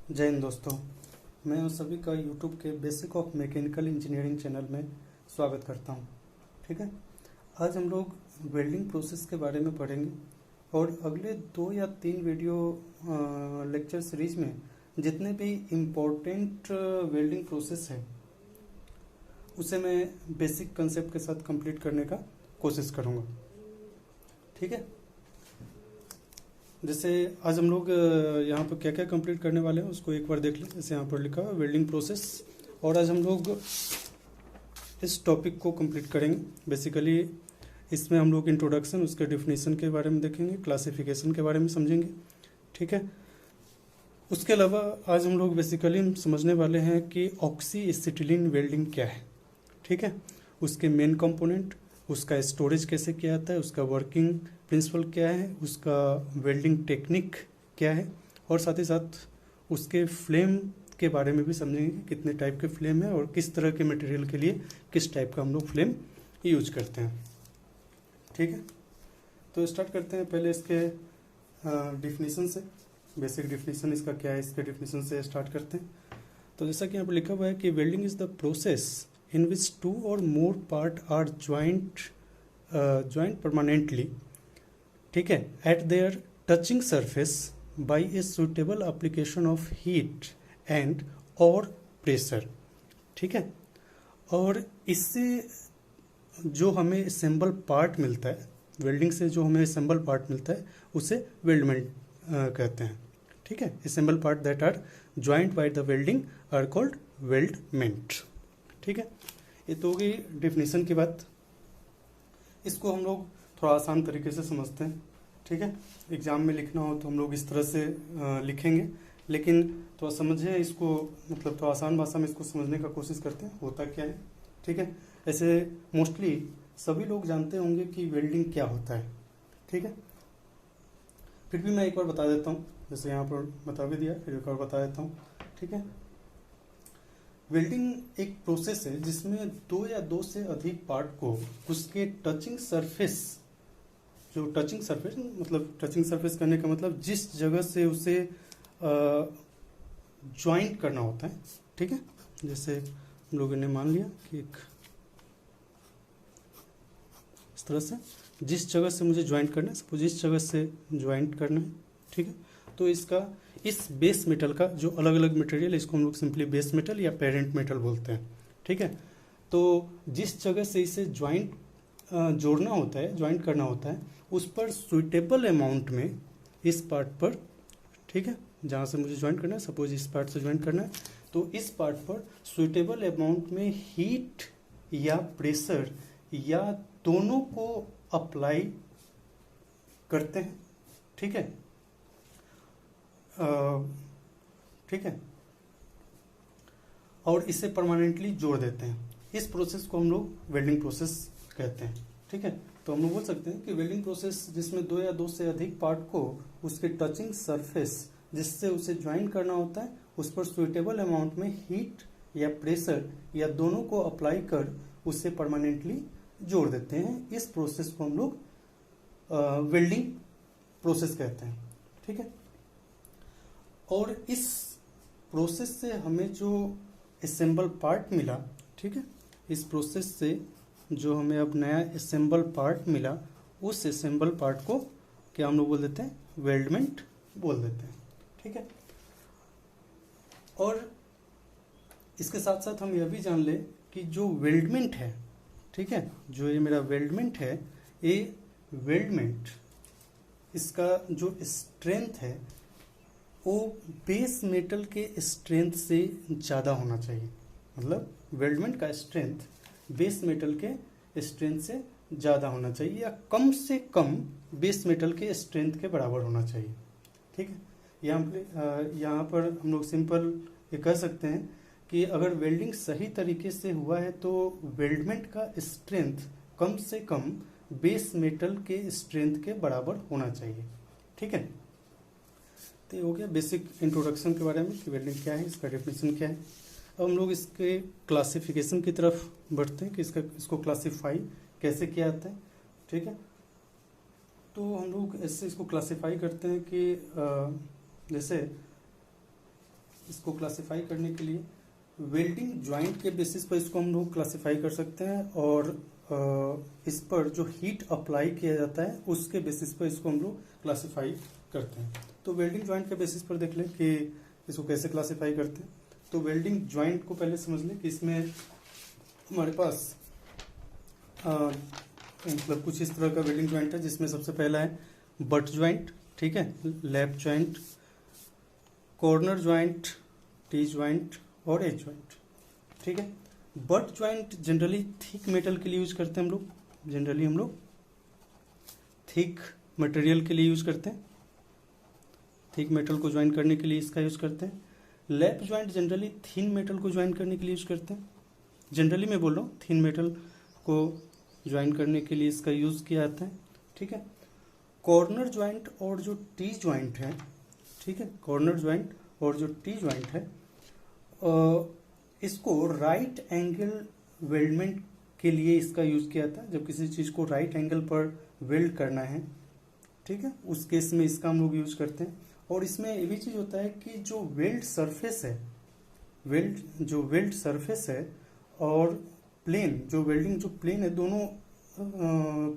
जय हिंद दोस्तों। मैं उन सभी का यूट्यूब के basic of mechanical engineering channel में स्वागत करता हूं। ठीक है, आज हम लोग वेल्डिंग प्रोसेस के बारे में पढ़ेंगे और अगले 2 या 3 वीडियो लेक्चर सीरीज में जितने भी इम्पोर्टेंट वेल्डिंग प्रोसेस है उसे मैं बेसिक कंसेप्ट के साथ कंप्लीट करने का कोशिश करूँगा। ठीक है, जैसे आज हम लोग यहाँ पर क्या क्या कंप्लीट करने वाले हैं उसको एक बार देख लें। जैसे यहाँ पर लिखा है वेल्डिंग प्रोसेस, और आज हम लोग इस टॉपिक को कंप्लीट करेंगे। बेसिकली इसमें हम लोग इंट्रोडक्शन, उसके डिफिनीशन के बारे में देखेंगे, क्लासिफिकेशन के बारे में समझेंगे। ठीक है, उसके अलावा आज हम लोग बेसिकली समझने वाले हैं कि ऑक्सी एसिटिलीन वेल्डिंग क्या है। ठीक है, उसके मेन कंपोनेंट, उसका स्टोरेज कैसे किया जाता है, उसका वर्किंग प्रिंसिपल क्या है, उसका वेल्डिंग टेक्निक क्या है, और साथ ही साथ उसके फ्लेम के बारे में भी समझेंगे कि कितने टाइप के फ्लेम है और किस तरह के मटेरियल के लिए किस टाइप का हम लोग फ्लेम यूज करते हैं। ठीक है, तो स्टार्ट करते हैं पहले इसके डिफिनीशन से। बेसिक डिफिनीशन इसका क्या है, इसके डिफिनीशन से स्टार्ट करते हैं। तो जैसा कि यहाँ पर लिखा हुआ है कि welding is the process in which 2 or more part are joined permanently, ठीक है, at their touching surface by a suitable application of heat and or pressure। ठीक है, और इससे जो हमें असेंबल पार्ट मिलता है, वेल्डिंग से जो हमें असेंबल पार्ट मिलता है उसे वेल्डमेंट कहते हैं। ठीक है, assemble part that are joint by the welding are called weldment. ठीक है, ये तो होगी डिफिनीशन की बात। इसको हम लोग थोड़ा आसान तरीके से समझते हैं। ठीक है, एग्जाम में लिखना हो तो हम लोग इस तरह से लिखेंगे, लेकिन थोड़ा समझें इसको, मतलब थोड़ा आसान भाषा में इसको समझने का कोशिश करते हैं होता क्या है। ठीक है, ऐसे मोस्टली सभी लोग जानते होंगे कि वेल्डिंग क्या होता है। ठीक है, फिर भी मैं एक बार बता देता हूँ, जैसे यहाँ पर बता भी दिया, फिर एक बार बता देता हूँ। ठीक है, वेल्डिंग एक प्रोसेस है जिसमें 2 या 2 से अधिक पार्ट को उसके टचिंग सरफेस, जो टचिंग सरफेस मतलब टचिंग सरफेस करने का मतलब जिस जगह से उसे ज्वाइंट करना होता है। ठीक है, जैसे हम लोगों ने मान लिया कि एक इस तरह से जिस जगह से मुझे ज्वाइंट करना है, सपोज इस जगह से ज्वाइंट करना है। ठीक है, तो इसका इस बेस मेटल का जो अलग अलग मटेरियल है इसको हम लोग सिंपली बेस मेटल या पेरेंट मेटल बोलते हैं। ठीक है, तो जिस जगह से इसे ज्वाइंट जोड़ना होता है, ज्वाइंट करना होता है, उस पर सुइटेबल अमाउंट में इस पार्ट पर, ठीक है, जहाँ से मुझे ज्वाइंट करना है, सपोज इस पार्ट से ज्वाइंट करना है, तो इस पार्ट पर सुइटेबल अमाउंट में हीट या प्रेशर या दोनों को अप्लाई करते हैं। ठीक है, ठीक है, और इसे परमानेंटली जोड़ देते हैं। इस प्रोसेस को हम लोग वेल्डिंग प्रोसेस कहते हैं। ठीक है, तो हम लोग बोल सकते हैं कि वेल्डिंग प्रोसेस जिसमें 2 या 2 से अधिक पार्ट को उसके टचिंग सरफेस जिससे उसे ज्वाइन करना होता है उस पर सुइटेबल अमाउंट में हीट या प्रेशर या दोनों को अप्लाई कर उसे परमानेंटली जोड़ देते हैं। इस प्रोसेस को हम लोग वेल्डिंग प्रोसेस कहते हैं। ठीक है, और इस प्रोसेस से हमें जो असेंबल पार्ट मिला, ठीक है, इस प्रोसेस से जो हमें अब नया असेंबल पार्ट मिला, उस असेंबल पार्ट को क्या हम लोग बोल देते हैं, वेल्डमेंट बोल देते हैं। ठीक है, और इसके साथ साथ हम यह भी जान ले कि जो वेल्डमेंट है, ठीक है, जो ये मेरा वेल्डमेंट है, ये वेल्डमेंट इसका जो स्ट्रेंथ है वो बेस मेटल के स्ट्रेंथ से ज़्यादा होना चाहिए। मतलब वेल्डमेंट का स्ट्रेंथ बेस मेटल के स्ट्रेंथ से ज़्यादा होना चाहिए या कम से कम बेस मेटल के स्ट्रेंथ के बराबर होना चाहिए। ठीक है, यहाँ पर हम लोग सिंपल ये कह सकते हैं कि अगर वेल्डिंग सही तरीके से हुआ है तो वेल्डमेंट का स्ट्रेंथ कम से कम बेस मेटल के स्ट्रेंथ के बराबर होना चाहिए। ठीक है, तो ये हो गया बेसिक इंट्रोडक्शन के बारे में कि वेल्डिंग क्या है, इसका डेफिनेशन क्या है। अब हम लोग इसके क्लासिफिकेशन की तरफ बढ़ते हैं कि इसको क्लासीफाई कैसे किया जाता है। ठीक है, तो हम लोग ऐसे इसको क्लासीफाई करते हैं कि जैसे इसको क्लासिफाई करने के लिए वेल्डिंग ज्वाइंट के बेसिस पर इसको हम लोग क्लासिफाई कर सकते हैं, और इस पर जो हीट अप्लाई किया जाता है उसके बेसिस पर इसको हम लोग क्लासिफाई करते हैं। तो वेल्डिंग ज्वाइंट के बेसिस पर देख लें कि इसको कैसे क्लासिफाई करते हैं। तो वेल्डिंग ज्वाइंट को पहले समझ लें कि इसमें हमारे पास मतलब कुछ इस तरह का वेल्डिंग ज्वाइंट है, जिसमें सबसे पहला है बट ज्वाइंट, ठीक है, lap joint, corner joint, T joint और एज ज्वाइंट, ठीक है। But joint generally thick metal के लिए यूज करते हैं हम लोग, जनरली हम लोग थिक मटेरियल के लिए यूज करते हैं, थिक मेटल को ज्वाइन करने के लिए इसका यूज करते हैं। Lap joint generally thin metal को ज्वाइन करने के लिए यूज करते हैं, जनरली मैं बोल रहा हूँ थिन मेटल को ज्वाइन करने के लिए इसका यूज किया जाता है, ठीक है। कॉर्नर ज्वाइंट और जो टी ज्वाइंट है, ठीक है, कॉर्नर ज्वाइंट और जो टी ज्वाइंट है, इसको राइट एंगल वेल्डमेंट के लिए इसका यूज किया जाता है। जब किसी चीज को राइट एंगल पर वेल्ड करना है, ठीक है, उस केस में इसका हम लोग यूज करते हैं। और इसमें ये भी चीज होता है कि जो वेल्ड सरफेस है, जो वेल्ड सरफेस है और प्लेन, जो वेल्डिंग जो प्लेन है, दोनों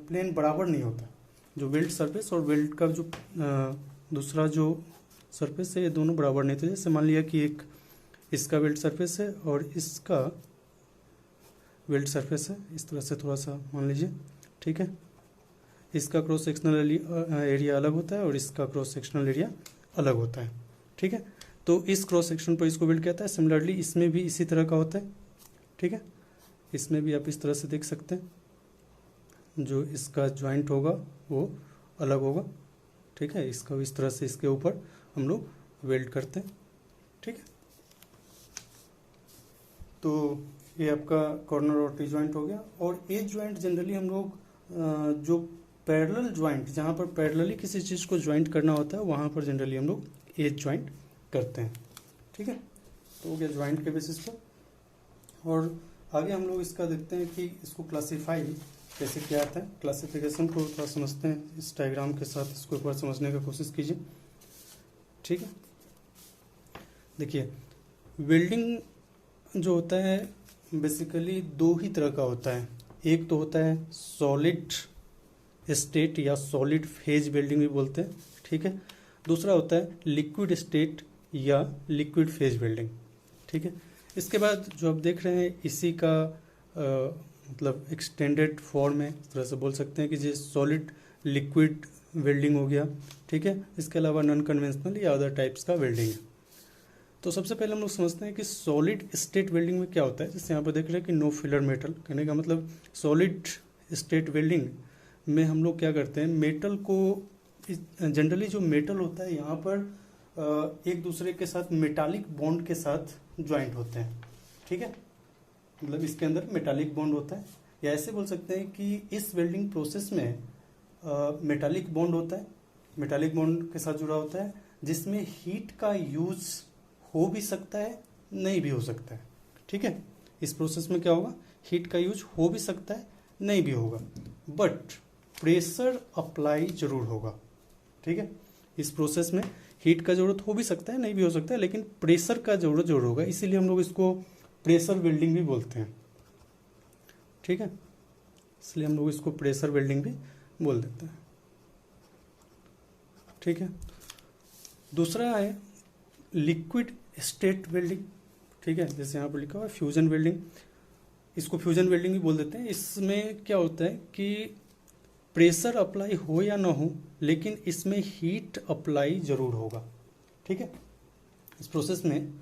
प्लेन बराबर नहीं होता। जो वेल्ड सरफेस और वेल्ड का जो दूसरा जो सरफेस है, ये दोनों बराबर नहीं थे। जैसे मान लिया कि एक इसका वेल्ड सरफेस है और इसका वेल्ड सरफेस है, इस तरह से थोड़ा सा मान लीजिए, ठीक है। इसका क्रॉस सेक्शनल एरिया अलग होता है और इसका क्रॉस सेक्शनल एरिया अलग होता है, ठीक है। तो इस क्रॉस सेक्शन पर इसको वेल्ड कहता है। सिमिलरली इसमें भी इसी तरह का होता है, ठीक है। इसमें भी आप इस तरह से देख सकते हैं, जो इसका ज्वाइंट होगा वो अलग होगा, ठीक है। इसका इस तरह से इसके ऊपर हम लोग वेल्ड करते हैं, ठीक है। तो ये आपका कॉर्नर और टी ज्वाइंट हो गया। और एज ज्वाइंट जनरली हम लोग जो पैरेलल ज्वाइंट, जहाँ पर पैरेलली किसी चीज़ को ज्वाइंट करना होता है, वहाँ पर जनरली हम लोग एज ज्वाइंट करते हैं, ठीक है। तो हो गया ज्वाइंट के बेसिस पर। और आगे हम लोग इसका देखते हैं कि इसको क्लासीफाई कैसे किया जाता है। क्लासिफिकेशन को थोड़ा समझते हैं, इस डायग्राम के साथ इसको एक बार समझने का कोशिश कीजिए, ठीक है। देखिए, वेल्डिंग जो होता है बेसिकली दो ही तरह का होता है। एक तो होता है सॉलिड स्टेट या सॉलिड फेज वेल्डिंग भी बोलते हैं, ठीक है। दूसरा होता है लिक्विड स्टेट या लिक्विड फेज वेल्डिंग, ठीक है। इसके बाद जो आप देख रहे हैं इसी का मतलब एक्सटेंडेड फॉर्म है, इस तरह से बोल सकते हैं कि ये सॉलिड लिक्विड वेल्डिंग हो गया, ठीक है। इसके अलावा नॉन कन्वेंशनल या अदर टाइप्स का वेल्डिंग है। तो सबसे पहले हम लोग समझते हैं कि सॉलिड स्टेट वेल्डिंग में क्या होता है। जैसे यहाँ पर देख रहे हैं कि नो फिलर मेटल, कहने का मतलब सॉलिड स्टेट वेल्डिंग में हम लोग क्या करते हैं, मेटल को जनरली जो मेटल होता है यहाँ पर एक दूसरे के साथ मेटालिक बॉन्ड के साथ ज्वाइंट होते हैं, ठीक है। मतलब इसके अंदर मेटालिक बॉन्ड होता है, या ऐसे बोल सकते हैं कि इस वेल्डिंग प्रोसेस में मेटालिक बॉन्ड होता है, मेटालिक बॉन्ड के साथ जुड़ा होता है, जिसमें हीट का यूज हो भी सकता है, नहीं भी हो सकता है, ठीक है। इस प्रोसेस में क्या होगा, हीट का यूज हो भी सकता है, नहीं भी होगा, बट प्रेशर अप्लाई जरूर होगा, ठीक है। इस प्रोसेस में हीट का जरूरत हो भी सकता है, नहीं भी हो सकता है, लेकिन प्रेशर का जरूरत जरूर होगा। इसीलिए हम लोग इसको प्रेशर वेल्डिंग भी बोलते हैं, ठीक है। इसलिए हम लोग इसको प्रेशर वेल्डिंग भी बोल देते हैं, ठीक है। दूसरा है लिक्विड स्टेट वेल्डिंग, ठीक है। जैसे यहाँ पर लिखा हुआ है फ्यूजन वेल्डिंग, इसको फ्यूजन वेल्डिंग भी बोल देते हैं। इसमें क्या होता है कि प्रेशर अप्लाई हो या ना हो, लेकिन इसमें हीट अप्लाई जरूर होगा, ठीक है। इस प्रोसेस में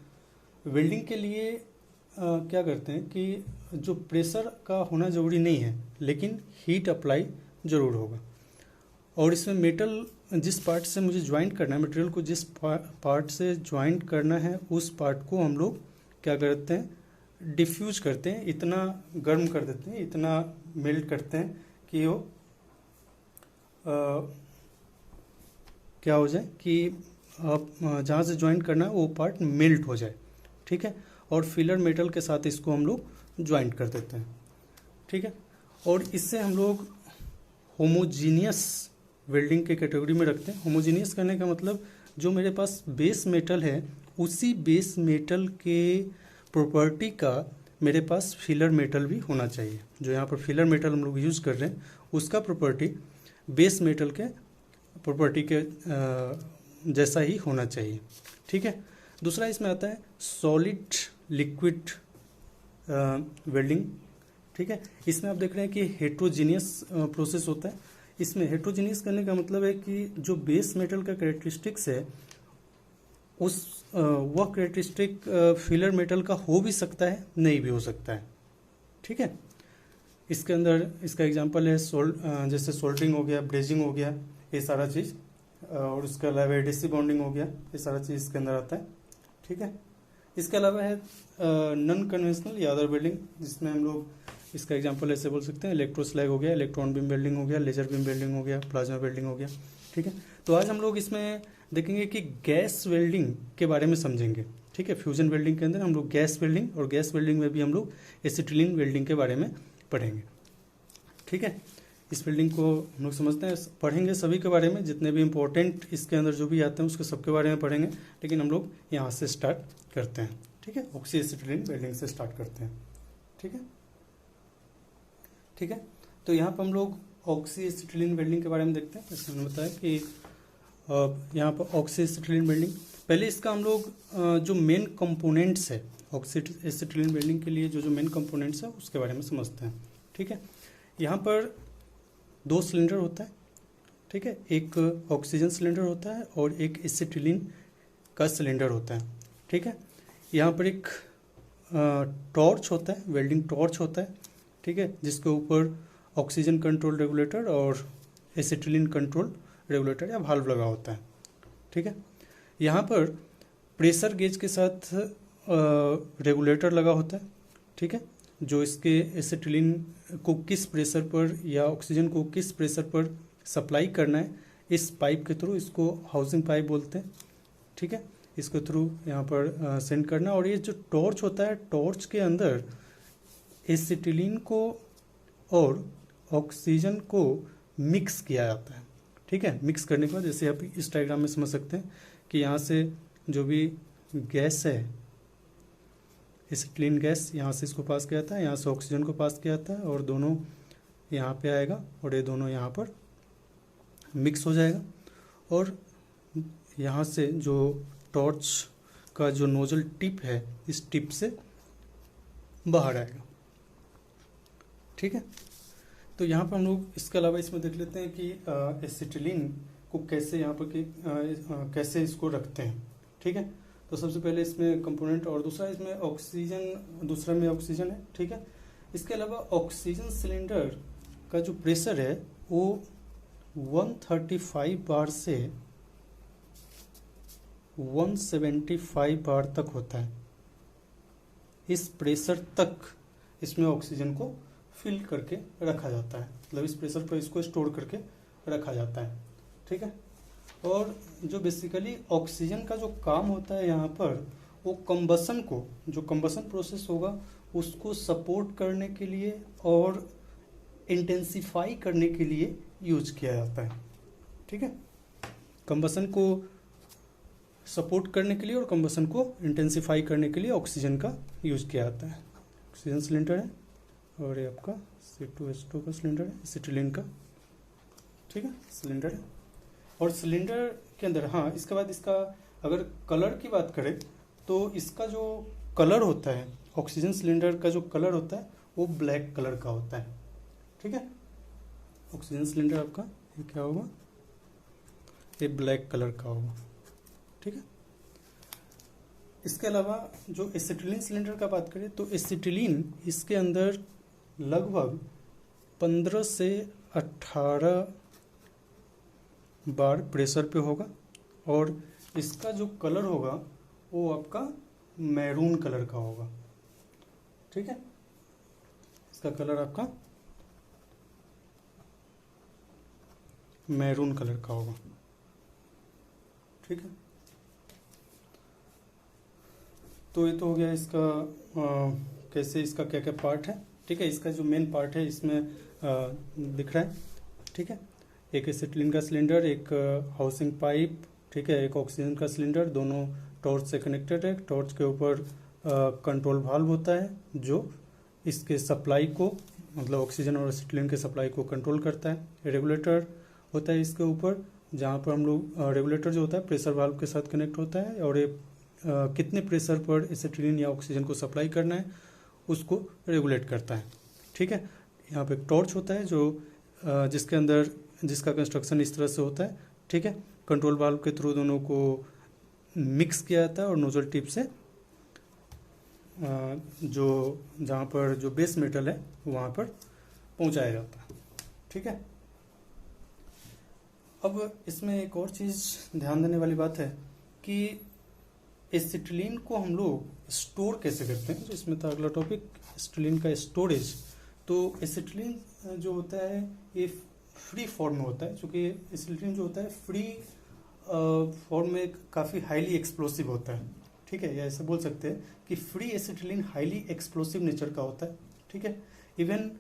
वेल्डिंग के लिए क्या करते हैं कि जो प्रेशर का होना जरूरी नहीं है, लेकिन हीट अप्लाई जरूर होगा। और इसमें मेटल जिस पार्ट से मुझे ज्वाइंट करना है, मटेरियल को जिस पार्ट से ज्वाइंट करना है, उस पार्ट को हम लोग क्या करते हैं, डिफ्यूज करते हैं, इतना गर्म कर देते हैं, इतना मेल्ट करते हैं कि वो क्या हो जाए कि आप जहाँ से ज्वाइंट करना है वो पार्ट मेल्ट हो जाए, ठीक है। और फिलर मेटल के साथ इसको हम लोग ज्वाइंट कर देते हैं, ठीक है। और इससे हम लोग होमोजीनियस वेल्डिंग के कैटेगरी में रखते हैं। होमोजीनियस करने का मतलब जो मेरे पास बेस मेटल है उसी बेस मेटल के प्रॉपर्टी का मेरे पास फिलर मेटल भी होना चाहिए। जो यहाँ पर फिलर मेटल हम लोग यूज़ कर रहे हैं उसका प्रॉपर्टी बेस मेटल के प्रॉपर्टी के जैसा ही होना चाहिए। ठीक है। दूसरा इसमें आता है सॉलिड लिक्विड वेल्डिंग। ठीक है। इसमें आप देख रहे हैं कि हेट्रोजीनियस प्रोसेस होता है। इसमें हेट्रोजीनियस करने का मतलब है कि जो बेस मेटल का कैरेक्टरिस्टिक्स है वह कैरेक्टरिस्टिक फिलर मेटल का हो भी सकता है, नहीं भी हो सकता है। ठीक है। इसके अंदर इसका एग्जांपल है जैसे सोल्डरिंग हो गया, ब्रेजिंग हो गया, ये सारा चीज़, और उसके अलावा एडिसिव बॉन्डिंग हो गया, ये सारा चीज़ इसके अंदर आता है। ठीक है। इसके अलावा है नॉन कन्वेंशनल या अदर वेल्डिंग, जिसमें हम लोग इसका एग्जांपल ऐसे बोल सकते हैं इलेक्ट्रोस्लैग हो गया, इलेक्ट्रॉन बीम वेल्डिंग हो गया, लेजर बीम वेल्डिंग हो गया, प्लाज्मा वेल्डिंग हो गया। ठीक है। तो आज हम लोग इसमें देखेंगे कि गैस वेल्डिंग के बारे में समझेंगे। ठीक है। फ्यूजन वेल्डिंग के अंदर हम लोग गैस वेल्डिंग, और गैस वेल्डिंग में भी हम लोग एसिटिलीन वेल्डिंग के बारे में पढ़ेंगे। ठीक है। इस वेल्डिंग को हम लोग समझते हैं, पढ़ेंगे सभी के बारे में, जितने भी इंपॉर्टेंट इसके अंदर जो भी आते हैं उसके सबके बारे में पढ़ेंगे। लेकिन हम लोग यहाँ से स्टार्ट करते हैं। ठीक है। ऑक्सी एसिटिलीन वेल्डिंग से स्टार्ट करते हैं। ठीक है। ठीक है। तो यहाँ पर हम लोग ऑक्सी एसिटिलीन वेल्डिंग के बारे में देखते हैं। जैसे मैंने बताया कि यहाँ पर ऑक्सी एसिटिलीन वेल्डिंग, पहले इसका हम लोग जो मेन कंपोनेंट्स है ऑक्सी एसिटिलीन वेल्डिंग के लिए जो मेन कंपोनेंट्स है उसके बारे में समझते हैं। ठीक है। यहाँ पर 2 सिलेंडर होता है। ठीक है। एक ऑक्सीजन सिलेंडर होता है और एक एसिटिलीन का सिलेंडर होता है। ठीक है। यहाँ पर एक टॉर्च होता है, वेल्डिंग टॉर्च होता है। ठीक है। जिसके ऊपर ऑक्सीजन कंट्रोल रेगुलेटर और एसिटिलीन कंट्रोल रेगुलेटर या वाल्व लगा होता है। ठीक है। यहाँ पर प्रेशर गेज के साथ रेगुलेटर लगा होता है। ठीक है। जो इसके एसिटिलीन को किस प्रेशर पर या ऑक्सीजन को किस प्रेशर पर सप्लाई करना है, इस पाइप के थ्रू, इसको हाउसिंग पाइप बोलते हैं। ठीक है। इसके थ्रू यहाँ पर सेंड करना। और ये जो टॉर्च होता है, टॉर्च के अंदर एसिटिलीन को और ऑक्सीजन को मिक्स किया जाता है। ठीक है। मिक्स करने के बाद जैसे आप इस डायग्राम में समझ सकते हैं कि यहाँ से जो भी गैस है, एसिटिलीन गैस, यहाँ से इसको पास किया जाता है, यहाँ से ऑक्सीजन को पास किया जाता है, और दोनों यहाँ पे आएगा और ये दोनों यहाँ पर मिक्स हो जाएगा। और यहाँ से जो टॉर्च का जो नोजल टिप है, इस टिप से बाहर आएगा। ठीक है। तो यहाँ पर हम लोग इसके अलावा इसमें देख लेते हैं कि एसिटिलीन को कैसे यहाँ पर कैसे इसको रखते हैं। ठीक है। तो सबसे पहले इसमें कंपोनेंट, और दूसरा इसमें ऑक्सीजन, दूसरा में ऑक्सीजन है। ठीक है। इसके अलावा ऑक्सीजन सिलेंडर का जो प्रेशर है वो 135 बार से 175 बार तक होता है। इस प्रेशर तक इसमें ऑक्सीजन को फिल करके रखा जाता है, मतलब इस प्रेशर पर इसको स्टोर करके रखा जाता है। ठीक है। और जो बेसिकली ऑक्सीजन का जो काम होता है यहाँ पर, वो कंबसन को, जो कंबसन प्रोसेस होगा उसको सपोर्ट करने के लिए और इंटेंसिफाई करने के लिए यूज किया जाता है। ठीक है। कंबसन को सपोर्ट करने के लिए और कंबसन को इंटेंसिफाई करने के लिए ऑक्सीजन का यूज किया जाता है। ऑक्सीजन सिलेंडर है और ये आपका C2H2 का सिलेंडर है, एसिटिलीन का। ठीक है। सिलेंडर है। और सिलेंडर के अंदर, हाँ, इसके बाद इसका अगर कलर की बात करें तो इसका जो कलर होता है, ऑक्सीजन सिलेंडर का जो कलर होता है वो ब्लैक कलर का होता है। ठीक है। ऑक्सीजन सिलेंडर आपका ये क्या होगा, ये ब्लैक कलर का होगा। ठीक है। इसके अलावा जो एसिटिलीन सिलेंडर का बात करें तो एसिटिलीन इसके अंदर लगभग 15 से 18 बार प्रेशर पे होगा, और इसका जो कलर होगा वो आपका मैरून कलर का होगा। ठीक है। इसका कलर आपका मैरून कलर का होगा। ठीक है। तो ये तो हो गया इसका कैसे, इसका क्या क्या पार्ट है। ठीक है। इसका जो मेन पार्ट है इसमें दिख रहा है। ठीक है। एक एसिटिलीन का सिलेंडर, एक हाउसिंग पाइप, ठीक है, एक ऑक्सीजन का सिलेंडर, दोनों टॉर्च से कनेक्टेड है। टॉर्च के ऊपर कंट्रोल वाल्व होता है जो इसके सप्लाई को, मतलब ऑक्सीजन और एसिटिलीन के सप्लाई को कंट्रोल करता है। रेगुलेटर होता है इसके ऊपर, जहाँ पर हम लोग रेगुलेटर जो होता है प्रेशर वाल्व के साथ कनेक्ट होता है, और ये कितने प्रेशर पर एसिटिलीन या ऑक्सीजन को सप्लाई करना है उसको रेगुलेट करता है। ठीक है, यहाँ पे एक टॉर्च होता है जो जिसके अंदर, जिसका कंस्ट्रक्शन इस तरह से होता है। ठीक है, कंट्रोल वाल्व के थ्रू दोनों को मिक्स किया जाता है और नोजल टिप से जो जहाँ पर जो बेस मेटल है वहाँ पर पहुँचाया जाता है। ठीक है, अब इसमें एक और चीज़ ध्यान देने वाली बात है कि एसिटिलीन को हम लोग स्टोर कैसे करते हैं। तो इसमें था अगला टॉपिक, एसिटिलीन का स्टोरेज। तो एसिटिलीन जो होता है ये फ्री फॉर्म में होता है, क्योंकि एसिटिलीन जो होता है फ्री फॉर्म में काफ़ी हाईली एक्सप्लोसिव होता है। ठीक है, या ऐसे बोल सकते हैं कि free acetylene highly explosive nature का होता है। ठीक है, इवन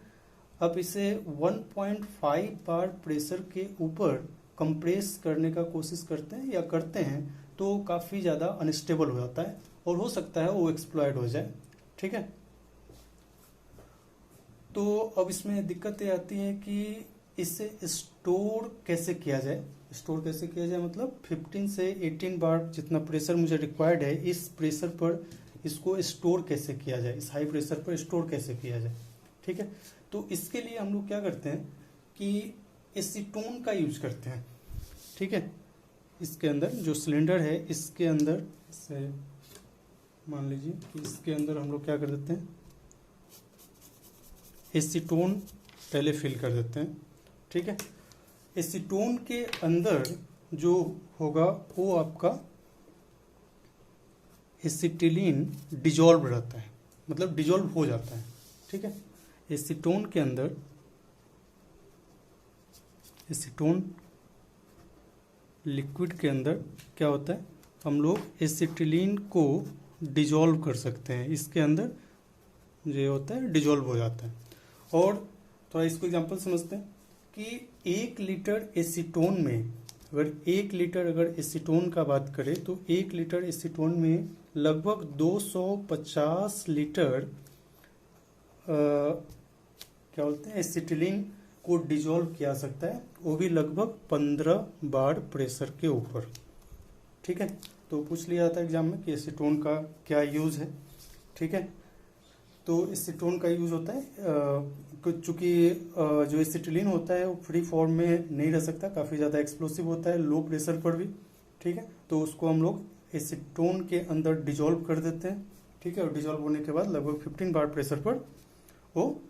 आप इसे 1.5 बार प्रेशर के ऊपर कंप्रेस करने का कोशिश करते हैं या करते हैं तो काफ़ी ज़्यादा अनस्टेबल हो जाता है और हो सकता है वो एक्सप्लॉयड हो जाए। ठीक है, तो अब इसमें दिक्कत ये आती है कि इसे स्टोर कैसे किया जाए। स्टोर कैसे किया जाए मतलब 15 से 18 बार जितना प्रेशर मुझे रिक्वायर्ड है, इस प्रेशर पर इसको स्टोर कैसे किया जाए, इस हाई प्रेशर पर स्टोर कैसे किया जाए। ठीक है, तो इसके लिए हम लोग क्या करते हैं कि एसीटोन का यूज करते हैं। ठीक है, इसके अंदर जो सिलेंडर है इसके अंदर से मान लीजिए कि इसके अंदर हम लोग क्या कर देते हैं, एसीटोन पहले फिल कर देते हैं। ठीक है, एसीटोन के अंदर जो होगा वो आपका एसिटिलीन डिजॉल्व रहता है, मतलब डिजॉल्व हो जाता है। ठीक है, एसीटोन के अंदर, एसीटोन लिक्विड के अंदर क्या होता है, हम लोग एसिटिलीन को डिजॉल्व कर सकते हैं। इसके अंदर जो होता है डिजॉल्व हो जाता है। और थोड़ा इसको एग्जांपल समझते हैं कि 1 लीटर एसीटोन में, अगर 1 लीटर अगर एसीटोन का बात करें तो 1 लीटर एसीटोन में लगभग 250 लीटर क्या बोलते हैं एसिटिलीन को डिजॉल्व किया सकता है, वो भी लगभग 15 बार प्रेशर के ऊपर। ठीक है, तो पूछ लिया था एग्जाम में कि एसीटोन का क्या यूज है। ठीक है, तो एसीटोन का यूज होता है चूंकि जो एसिटिलीन होता है वो फ्री फॉर्म में नहीं रह सकता, काफ़ी ज़्यादा एक्सप्लोसिव होता है लो प्रेशर पर भी। ठीक है, तो उसको हम लोग एसीटोन के अंदर डिजॉल्व कर देते हैं। ठीक है, और डिजॉल्व होने के बाद लगभग 15 बार प्रेशर पर वो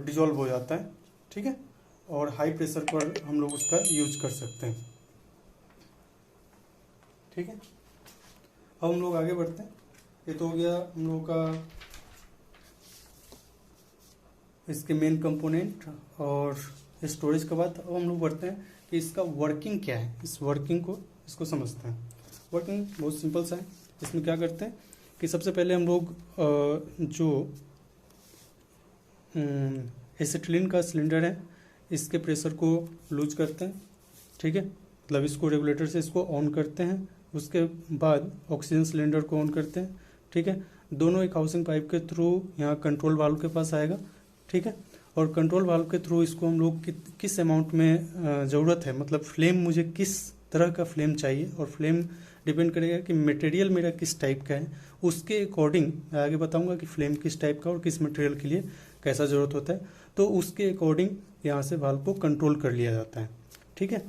डिजॉल्व हो जाता है। ठीक है, और हाई प्रेशर पर हम लोग उसका यूज कर सकते हैं। ठीक है, अब हम लोग आगे बढ़ते हैं। ये तो हो गया हम लोगों का इसके मेन कंपोनेंट और स्टोरेज के बाद। अब हम लोग बढ़ते हैं कि इसका वर्किंग क्या है, इस वर्किंग को इसको समझते हैं। वर्किंग बहुत सिंपल सा है। इसमें क्या करते हैं कि सबसे पहले हम लोग जो एसिटिलीन का सिलेंडर है इसके प्रेशर को लूज करते हैं। ठीक है, मतलब इसको रेगुलेटर से इसको ऑन करते हैं, उसके बाद ऑक्सीजन सिलेंडर को ऑन करते हैं। ठीक है, दोनों एक हाउसिंग पाइप के थ्रू यहाँ कंट्रोल वाल्व के पास आएगा। ठीक है, और कंट्रोल वाल्व के थ्रू इसको हम लोग किस अमाउंट में ज़रूरत है, मतलब फ्लेम मुझे किस तरह का फ्लेम चाहिए, और फ्लेम डिपेंड करेगा कि मटेरियल मेरा किस टाइप का है, उसके अकॉर्डिंग मैं आगे बताऊंगा कि फ्लेम किस टाइप का और किस मटेरियल के लिए कैसा ज़रूरत होता है। तो उसके अकॉर्डिंग यहाँ से वाल्व को कंट्रोल कर लिया जाता है। ठीक है,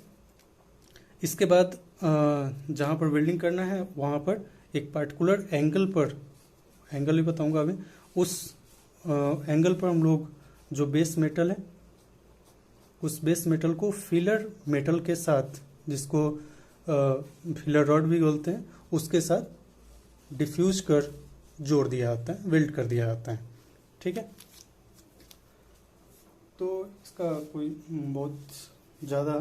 इसके बाद जहाँ पर वेल्डिंग करना है वहाँ पर एक पार्टिकुलर एंगल पर, एंगल भी बताऊंगा अभी, उस एंगल पर हम लोग जो बेस मेटल है उस बेस मेटल को फिलर मेटल के साथ, जिसको फिलर रॉड भी बोलते हैं, उसके साथ डिफ्यूज कर जोड़ दिया जाता है, वेल्ड कर दिया जाता है। ठीक है, तो इसका कोई बहुत ज़्यादा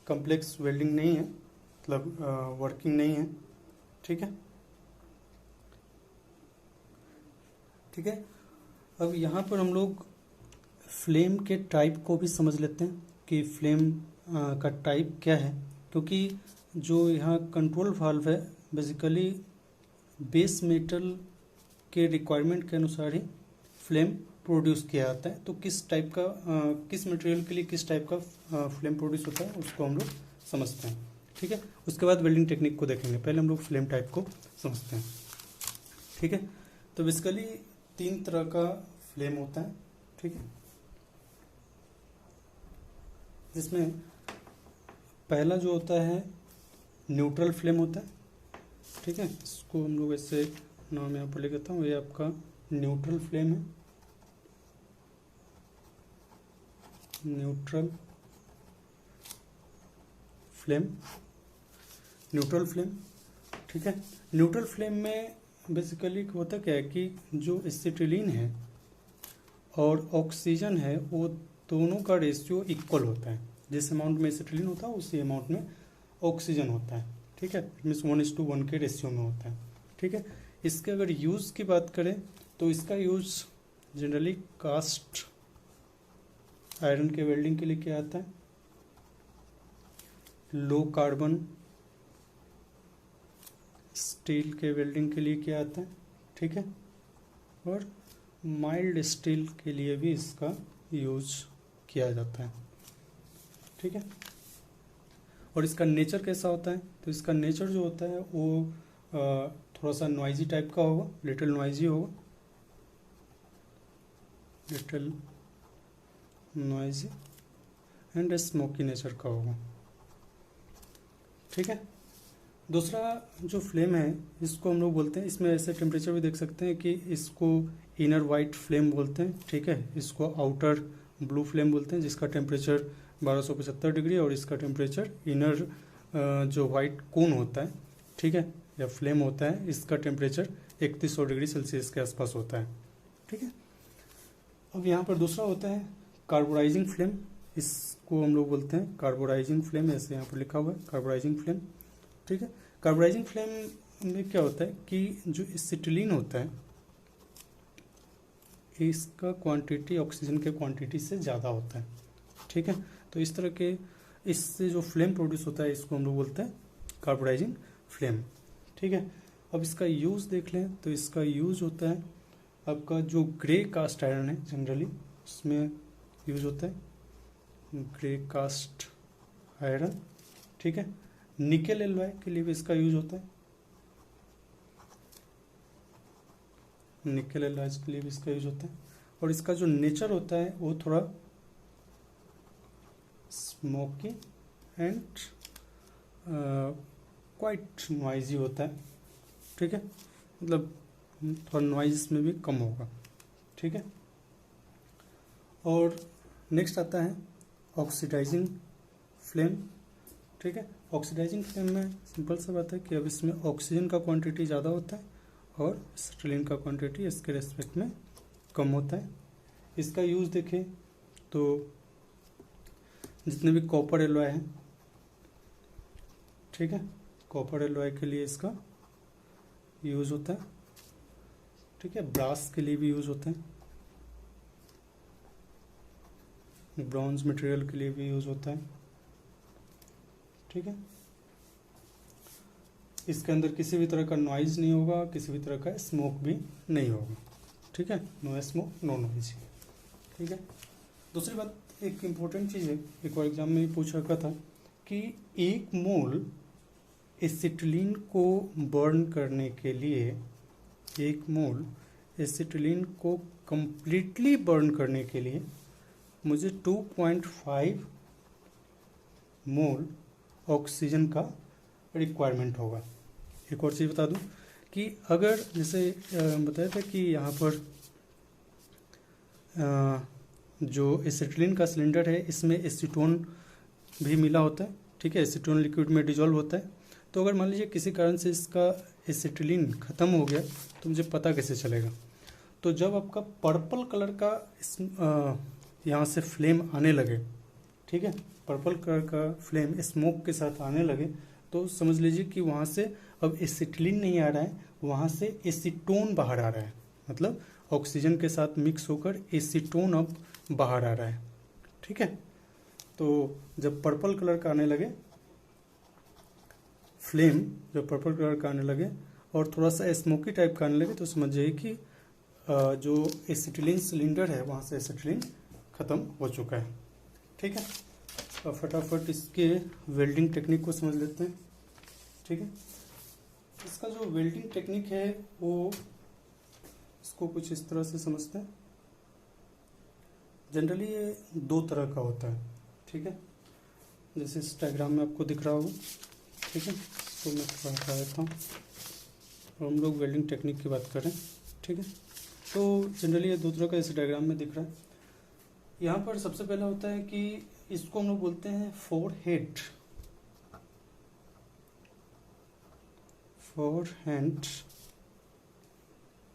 कॉम्प्लेक्स वेल्डिंग नहीं है, मतलब वर्किंग नहीं है। ठीक है, ठीक है, अब यहाँ पर हम लोग फ्लेम के टाइप को भी समझ लेते हैं कि फ्लेम का टाइप क्या है, क्योंकि जो यहाँ कंट्रोल वाल्व है बेसिकली बेस मेटल के रिक्वायरमेंट के अनुसार ही फ्लेम प्रोड्यूस किया जाता है। तो किस टाइप का किस मटेरियल के लिए किस टाइप का फ्लेम प्रोड्यूस होता है उसको हम लोग समझते हैं। ठीक है, उसके बाद वेल्डिंग टेक्निक को देखेंगे, पहले हम लोग फ्लेम टाइप को समझते हैं। ठीक है, तो बेसिकली 3 तरह का फ्लेम होता है। ठीक है, जिसमें पहला जो होता है न्यूट्रल फ्लेम होता है। ठीक है, इसको हम लोग ऐसे नाम यहाँ पर लिख देता हूँ, ये आपका न्यूट्रल फ्लेम है, न्यूट्रल फ्लेम, न्यूट्रल फ्लेम। ठीक है, न्यूट्रल फ्लेम में बेसिकली होता क्या है कि जो एसिटिलीन है और ऑक्सीजन है वो दोनों का रेशियो इक्वल होता है। जिस अमाउंट में एसिटिलीन होता है उसी अमाउंट में ऑक्सीजन होता है। ठीक है, मीन्स 1:1 के रेशियो में होता है। ठीक है, इसके अगर यूज़ की बात करें तो इसका यूज़ जनरली कास्ट आयरन के वेल्डिंग के लिए किया जाता है, लो कार्बन स्टील के वेल्डिंग के लिए किया जाता है। ठीक है, और माइल्ड स्टील के लिए भी इसका यूज किया जाता है। ठीक है, और इसका नेचर कैसा होता है, तो इसका नेचर जो होता है वो थोड़ा सा नॉइजी टाइप का होगा, लिटिल नॉइजी होगा, little noisy and smoky nature का होगा। ठीक है, दूसरा जो फ्लेम है इसको हम लोग बोलते हैं, इसमें ऐसे टेम्परेचर भी देख सकते हैं कि इसको इनर वाइट फ्लेम बोलते हैं। ठीक है, इसको आउटर ब्लू फ्लेम बोलते हैं, जिसका टेम्परेचर 1275 डिग्री और इसका टेम्परेचर इनर जो वाइट कोन होता है, ठीक है, या फ्लेम होता है, इसका टेम्परेचर 3100 डिग्री सेल्सियस के आसपास होता है। ठीक है, अब यहाँ पर दूसरा होता है कार्बोराइजिंग फ्लेम, इसको हम लोग बोलते हैं कार्बोराइजिंग फ्लेम, ऐसे यहाँ पर लिखा हुआ है कार्बोराइजिंग फ्लेम। ठीक है, कार्बोराइजिंग फ्लेम में क्या होता है कि जो एसिटिलीन होता है इसका क्वांटिटी ऑक्सीजन के क्वांटिटी से ज़्यादा होता है। ठीक है, तो इस तरह के इससे जो फ्लेम प्रोड्यूस होता है इसको हम लोग बोलते हैं कार्बोराइजिंग फ्लेम। ठीक है, अब इसका यूज़ देख लें तो इसका यूज़ होता है आपका जो ग्रे कास्ट आयरन है जनरली उसमें यूज होता है, ग्रे कास्ट आयरन। ठीक है, निकेल एलॉय के लिए भी इसका यूज होता है, निकेल एलॉयज के लिए भी इसका यूज होता है। और इसका जो नेचर होता है वो थोड़ा स्मोकी एंड क्वाइट नॉइजी होता है। ठीक है, मतलब थोड़ा नॉइज में भी कम होगा। ठीक है, और नेक्स्ट आता है ऑक्सीडाइजिंग फ्लेम। ठीक है, ऑक्सीडाइजिंग फ्लेम में सिंपल सा बात है कि अब इसमें ऑक्सीजन का क्वांटिटी ज़्यादा होता है और एसिटिलीन का क्वांटिटी इसके रेस्पेक्ट में कम होता है। इसका यूज़ देखें तो जितने भी कॉपर एलॉय हैं, ठीक है, कॉपर एलॉय के लिए इसका यूज़ होता है। ठीक है, ब्रास के लिए भी यूज़ होते हैं, ब्रॉन्ज मटेरियल के लिए भी यूज़ होता है। ठीक है, इसके अंदर किसी भी तरह का नॉइज नहीं होगा, किसी भी तरह का स्मोक भी नहीं होगा। ठीक है, नो स्मोक नो नॉइज। ठीक है, दूसरी बात एक इम्पोर्टेंट चीज़ है, एक और एग्जाम में भी पूछ रखा था कि 1 मोल एसिटिलीन को बर्न करने के लिए, 1 मोल एसिटिलीन को कंप्लीटली बर्न करने के लिए मुझे 2.5 मोल ऑक्सीजन का रिक्वायरमेंट होगा। एक और चीज़ बता दूं कि अगर जैसे बताया था कि यहाँ पर जो एसिटिलीन का सिलेंडर है इसमें एसीटोन भी मिला होता है। ठीक है, एसीटोन लिक्विड में डिजॉल्व होता है। तो अगर मान लीजिए किसी कारण से इसका एसिटिलीन ख़त्म हो गया तो मुझे पता कैसे चलेगा, तो जब आपका पर्पल कलर का यहाँ से फ्लेम आने लगे, ठीक है, पर्पल कलर का फ्लेम स्मोक के साथ आने लगे, तो समझ लीजिए कि वहाँ से अब एसिटिलीन नहीं आ रहा है, वहाँ से एसीटोन बाहर आ रहा है। मतलब ऑक्सीजन के साथ मिक्स होकर एसीटोन अब बाहर आ रहा है। ठीक है, तो जब पर्पल कलर का आने लगे फ्लेम जो पर्पल कलर का आने लगे और थोड़ा सा स्मोकी टाइप का आने लगे तो समझ जाइए कि जो एसिटिलीन सिलेंडर है वहाँ से एसिटिलीन ख़त्म हो चुका है। ठीक है, अब फटाफट इसके वेल्डिंग टेक्निक को समझ लेते हैं। ठीक है, इसका जो वेल्डिंग टेक्निक है वो इसको कुछ इस तरह से समझते हैं। जनरली ये दो तरह का होता है। ठीक है, जैसे इस डायग्राम में आपको दिख रहा होगा। ठीक है, तो मैं थोड़ा हटा देता हूँ और हम लोग वेल्डिंग टेक्निक की बात करें। ठीक है, तो जनरली ये दो तरह का इस डायग्राम में दिख रहा है। यहाँ पर सबसे पहला होता है कि इसको हम लोग बोलते हैं फोरहेंड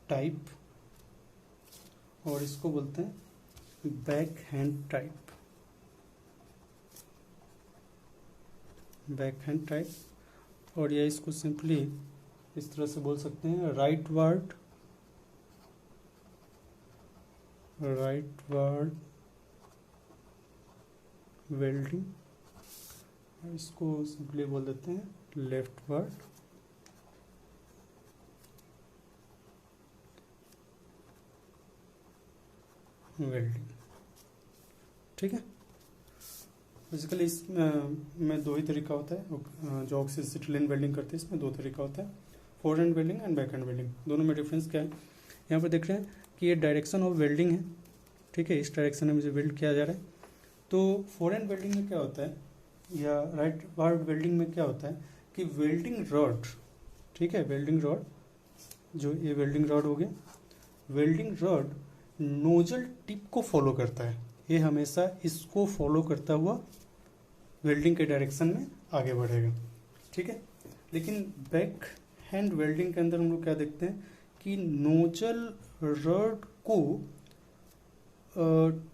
टाइप और इसको बोलते हैं बैक हैंड टाइप और या इसको सिंपली इस तरह से बोल सकते हैं राइट वार्ड वेल्डिंग, इसको सिंपली बोल देते हैं लेफ्ट वार्ड वेल्डिंग। ठीक है, बेसिकली इसमें दो ही तरीका होता है जो ऑक्सीसिटिलीन वेल्डिंग करते हैं। इसमें दो तरीका होता है, forehand welding and back hand welding. दोनों में डिफरेंस क्या है, यहाँ पर देख रहे हैं कि ये डायरेक्शन ऑफ वेल्डिंग है। ठीक है, इस डायरेक्शन में मुझे वेल्ड किया जा रहा है। तो फोरहेंड वेल्डिंग में क्या होता है या राइट वार्ड वेल्डिंग में क्या होता है कि वेल्डिंग रॉड, ठीक है, वेल्डिंग रॉड जो ये वेल्डिंग रॉड हो गया, वेल्डिंग रॉड नोजल टिप को फॉलो करता है। ये हमेशा इसको फॉलो करता हुआ वेल्डिंग के डायरेक्शन में आगे बढ़ेगा। ठीक है, लेकिन बैक हैंड वेल्डिंग के अंदर हम लोग क्या देखते हैं कि नोजल रॉड को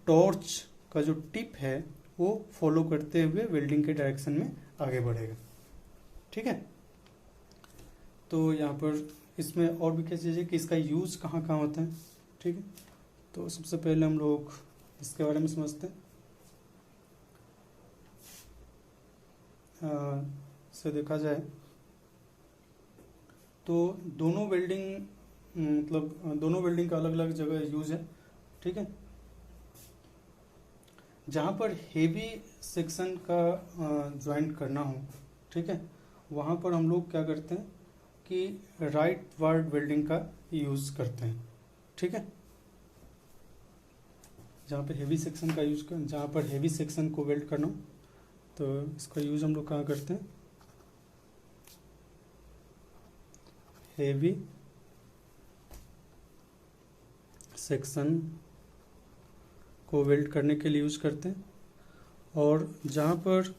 टॉर्च का जो टिप है वो फॉलो करते हुए वेल्डिंग के डायरेक्शन में आगे बढ़ेगा। ठीक है, तो यहाँ पर इसमें और भी क्या चीज़ है कि इसका यूज कहाँ कहाँ होता है। ठीक है, तो सबसे पहले हम लोग इसके बारे में समझते हैं। से देखा जाए तो दोनों वेल्डिंग दोनों वेल्डिंग का अलग अलग जगह यूज है। ठीक है, जहाँ पर हेवी सेक्शन का ज्वाइंट करना हो, ठीक है, वहाँ पर हम लोग क्या करते हैं कि राइट वार्ड वेल्डिंग का यूज करते हैं। ठीक है, जहाँ पर हेवी सेक्शन को वेल्ड करना हो तो इसका यूज हम लोग कहाँ करते हैं, हेवी सेक्शन को वेल्ड करने के लिए यूज करते हैं। और जहाँ पर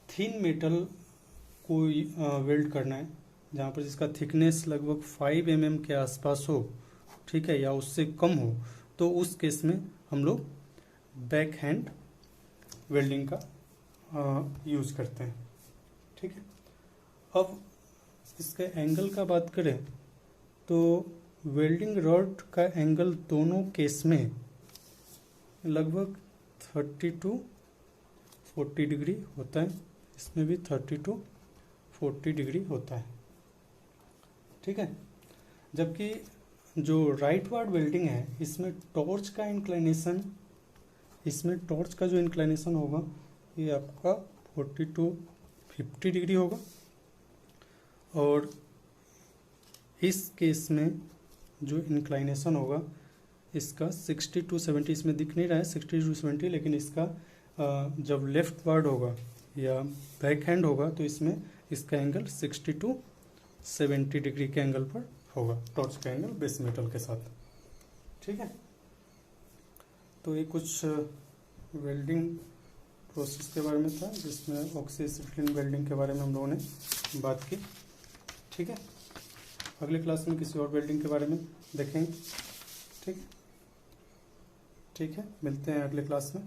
थिन मेटल को वेल्ड करना है, जहाँ पर जिसका थिकनेस लगभग 5 mm के आसपास हो, ठीक है, या उससे कम हो, तो उस केस में हम लोग बैक हैंड वेल्डिंग का यूज करते हैं। ठीक है, अब इसके एंगल का बात करें तो वेल्डिंग रॉड का एंगल दोनों केस में लगभग 30 to 40 डिग्री होता है। इसमें भी 30 to 40 डिग्री होता है। ठीक है, जबकि जो राइट वार्ड वेल्डिंग है इसमें टॉर्च का जो इंक्लाइनेशन होगा ये आपका 40 to 50 डिग्री होगा। और इस केस में जो इंक्लाइनेशन होगा इसका 60 to 70, इसमें दिख नहीं रहा है 60 to 70, लेकिन इसका जब लेफ्ट वार्ड होगा या बैक हैंड होगा तो इसमें इसका एंगल 60 to 70 डिग्री के एंगल पर होगा, टॉर्च का एंगल बेस मेटल के साथ। ठीक है, तो ये कुछ वेल्डिंग प्रोसेस के बारे में था जिसमें ऑक्सीसिटिलीन वेल्डिंग के बारे में हम लोगों ने बात की। ठीक है, अगले क्लास में किसी और वेल्डिंग के बारे में देखेंगे। ठीक है, मिलते हैं अगले क्लास में।